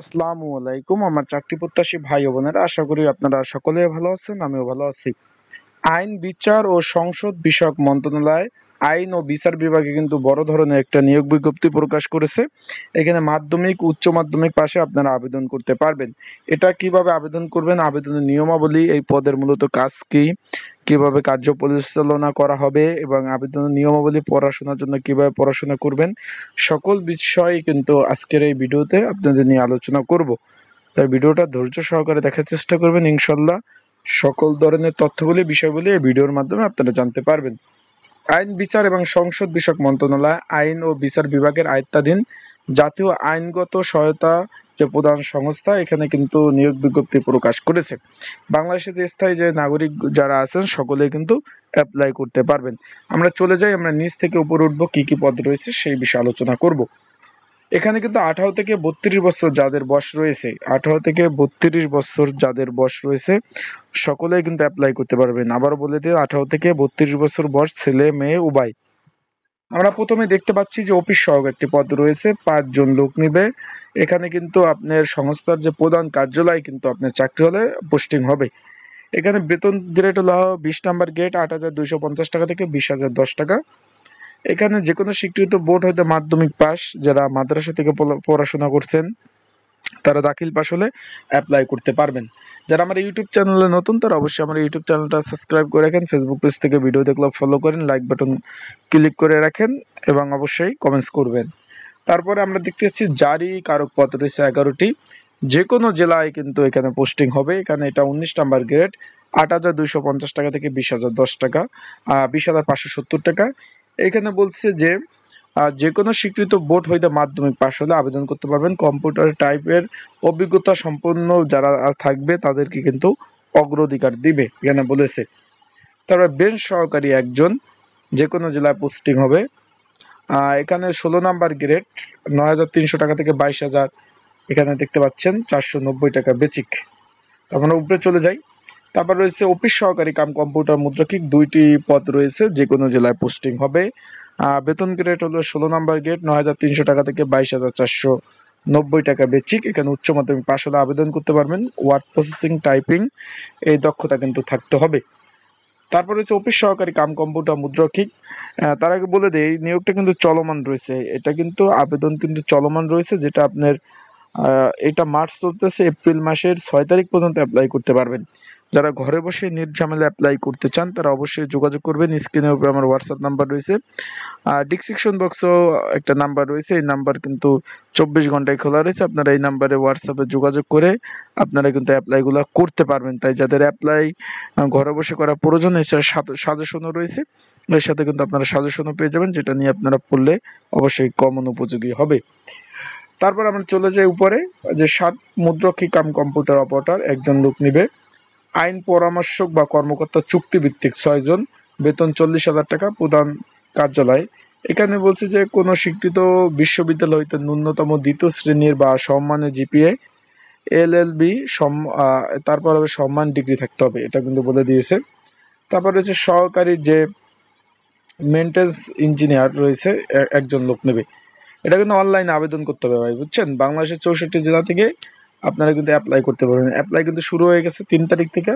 আসসালামু আলাইকুম। আমার চাকরি প্রত্যাশী ভাই ও বোনেরা, আশা করি আপনারা সকলে ভালো আছেন, আমিও ভালো আছি। আইন, বিচার ও সংসদ বিষয়ক মন্ত্রণালয় আইন ও বিচার বিভাগে কিন্তু বড় ধরনের একটা নিয়োগ বিজ্ঞপ্তি প্রকাশ করেছে। এখানে মাধ্যমিক, উচ্চ মাধ্যমিক পাশে আপনারা আবেদন করতে পারবেন। এটা কিভাবে আবেদন করবেন, আবেদনের নিয়মাবলী, এই পদের মূলত কাজ কি, কিভাবে কার্য পরিচালনা করা হবে এবং আবেদনের নিয়মাবলী, পড়াশোনার জন্য কিভাবে পড়াশোনা করবেন, সকল বিষয় কিন্তু আজকের এই ভিডিওতে আপনাদের নিয়ে আলোচনা করব। তাই ভিডিওটা ধৈর্য সহকারে দেখার চেষ্টা করবেন, ইনশাল্লাহ সকল ধরনের তথ্যগুলি, বিষয়গুলি এই ভিডিওর মাধ্যমে আপনারা জানতে পারবেন। আইন, বিচার এবং সংসদ বিষয়ক মন্ত্রণালয় আইন ও বিচার বিভাগের আয়ত্তাধীন জাতীয় আইনগত সহায়তা যে প্রধান সংস্থা, এখানে কিন্তু নিয়োগ বিজ্ঞপ্তি প্রকাশ করেছে। বাংলাদেশে যে স্থায়ী যে নাগরিক যারা আছেন সকলে কিন্তু অ্যাপ্লাই করতে পারবেন। আমরা চলে যাই, আমরা নিচ থেকে উপরে উঠবো, কি কি পদ রয়েছে সেই বিষয়ে আলোচনা করব। এখানে কিন্তু 18 থেকে 32 বছর যাদের বয়স রয়েছে, 18 থেকে 32 বছর যাদের বয়স রয়েছে সকলেই কিন্তু অ্যাপ্লাই করতে পারবেন। আবারও বলে দিই, 18 থেকে 32 বছর বয়স, ছেলে মেয়ে উভয়। আমরা প্রথমে দেখতে পাচ্ছি যে অফিস সহায়ক একটি পদ রয়েছে, 5 জন লোক নিবে। এখানে কিন্তু আপনার সংস্থার যে প্রধান কার্যালয় কিন্তু আপনার চাকরি হলে পোস্টিং হবে। এখানে বেতন গ্রেড হলো 20 নাম্বার গ্রেড 8,250 টাকা থেকে 20,010 টাকা। এখানে যে কোনো স্বীকৃত বোর্ড হইতে মাধ্যমিক পাস, যারা মাদ্রাসা থেকে পড়াশোনা করছেন তারা দাখিল পাস হলে অ্যাপ্লাই করতে পারবেন। যারা আমার ইউটিউব চ্যানেলে নতুন তারা অবশ্যই আমার ইউটিউব চ্যানেলটা সাবস্ক্রাইব করে রাখেন, ফেসবুক পেজ থেকে ভিডিও দেখলে ফলো করেন, লাইক বাটন ক্লিক করে রাখেন এবং অবশ্যই কমেন্টস করবেন। তারপরে আমরা দেখতে পাচ্ছি জারি কারক পদ রয়েছে 11টি, যে কোনো জেলায় কিন্তু এখানে পোস্টিং হবে। এখানে এটা 19 নাম্বার গ্রেড 8,250 টাকা থেকে 20,010 টাকা, 20,570 টাকা। এখানে বলছে যে যে কোনো স্বীকৃত বোর্ড হইতে মাধ্যমিক পাশ হলে আবেদন করতে পারবেন। কম্পিউটার টাইপের অভিজ্ঞতা সম্পন্ন যারা থাকবে তাদেরকে কিন্তু অগ্রাধিকার দিবে এখানে বলেছে। তারপরে বেঞ্চ সহকারী একজন, যে কোনো জেলায় পোস্টিং হবে। এখানে 16 নাম্বার গ্রেড 9,300 টাকা থেকে 22,000, এখানে দেখতে পাচ্ছেন 490 টাকা বেচিক। আমরা উপরে চলে যাই। তারপর রয়েছে অফিস সহকারী কাম কম্পিউটার মুদ্রাক্ষিক, 2টি পদ রয়েছে, যে কোনো জেলায় পোস্টিং হবে। বেতন গ্রেড হলো 16 নাম্বার গ্রেড 9,300 টাকা থেকে 22,490 টাকা বেচিক। এখানে উচ্চ মাধ্যমিক পাশ হলে আবেদন করতে পারবেন। ওয়ার্ড প্রসেসিং, টাইপিং এই দক্ষতা কিন্তু থাকতে হবে। তারপর হচ্ছে অফিস সহকারী কাম কম্পিউটার মুদ্রাক্ষিক। তার আগে বলে দেই, এই নিয়োগটা কিন্তু চলমান রয়েছে, এটা কিন্তু আবেদন কিন্তু চলমান রয়েছে, যেটা আপনার এটা মার্চ চলতেছে, এপ্রিল মাসের 6 তারিখ পর্যন্ত অ্যাপ্লাই করতে পারবেন। যারা ঘরে বসে নির্ঝামেলা অ্যাপ্লাই করতে চান তারা অবশ্যই যোগাযোগ করবেন। স্ক্রিনের উপরে আমার হোয়াটসঅ্যাপ নাম্বার রয়েছে, ডিসক্রিপশন বক্সেও একটা নাম্বার রয়েছে, এই নাম্বার কিন্তু 24 ঘন্টায় খোলা রয়েছে। আপনারা এই নাম্বারে হোয়াটসঅ্যাপে যোগাযোগ করে আপনারা কিন্তু অ্যাপ্লাইগুলো করতে পারবেন। তাই যাদের অ্যাপ্লাই ঘরে বসে করা প্রয়োজন, এছাড়া সাজেশনও রয়েছে, এর সাথে কিন্তু আপনারা সাজেশনও পেয়ে যাবেন, যেটা নিয়ে আপনারা পড়লে অবশ্যই কমন উপযোগী হবে। তারপর আমরা চলে যাই উপরে, যে 7 মুদ্রাক্ষী কাম কম্পিউটার অপারেটর একজন লোক নিবে। আইন পরামর্শক বা কর্মকর্তা চুক্তিভিত্তিক 6 জন, বেতন 40,000 টাকা, প্রধান কার্যালয়। এখানে বলছে যে কোনো স্বীকৃত বিশ্ববিদ্যালয় হইতে ন্যূনতম 2য় শ্রেণীর বা সম্মানের জিপিএ, এলএলবি, তারপর হবে সম্মান ডিগ্রি থাকতে হবে, এটা কিন্তু বলে দিয়েছে। তারপর হচ্ছে সহকারী যে মেইনটেন্স ইঞ্জিনিয়ার রয়েছে একজন লোক নেবে। এটা কিন্তু অনলাইনে আবেদন করতে হবে ভাই, বুঝছেন। বাংলাদেশের 64 জেলা থেকে আপনারা কিন্তু অ্যাপ্লাই করতে পারবেন। অ্যাপ্লাই কিন্তু শুরু হয়ে গেছে 3 তারিখ থেকে,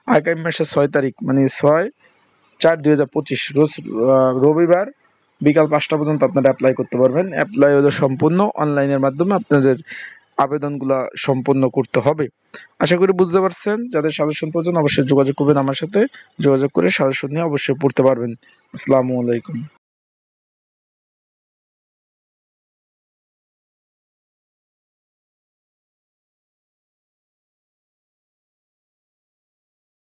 আগামী মাসের 6 তারিখ মানে 6/4/2025 রোজ রবিবার বিকাল 5টা পর্যন্ত আপনারা অ্যাপ্লাই করতে পারবেন। অ্যাপ্লাই হলো সম্পূর্ণ অনলাইনের মাধ্যমে আপনাদের আবেদনগুলো সম্পন্ন করতে হবে। আশা করি বুঝতে পারছেন। যাদের সাজেশন প্রয়োজন অবশ্যই যোগাযোগ করবেন আমার সাথে, যোগাযোগ করে সাজেশন নিয়ে অবশ্যই পড়তে পারবেন। আসসালামু আলাইকুম।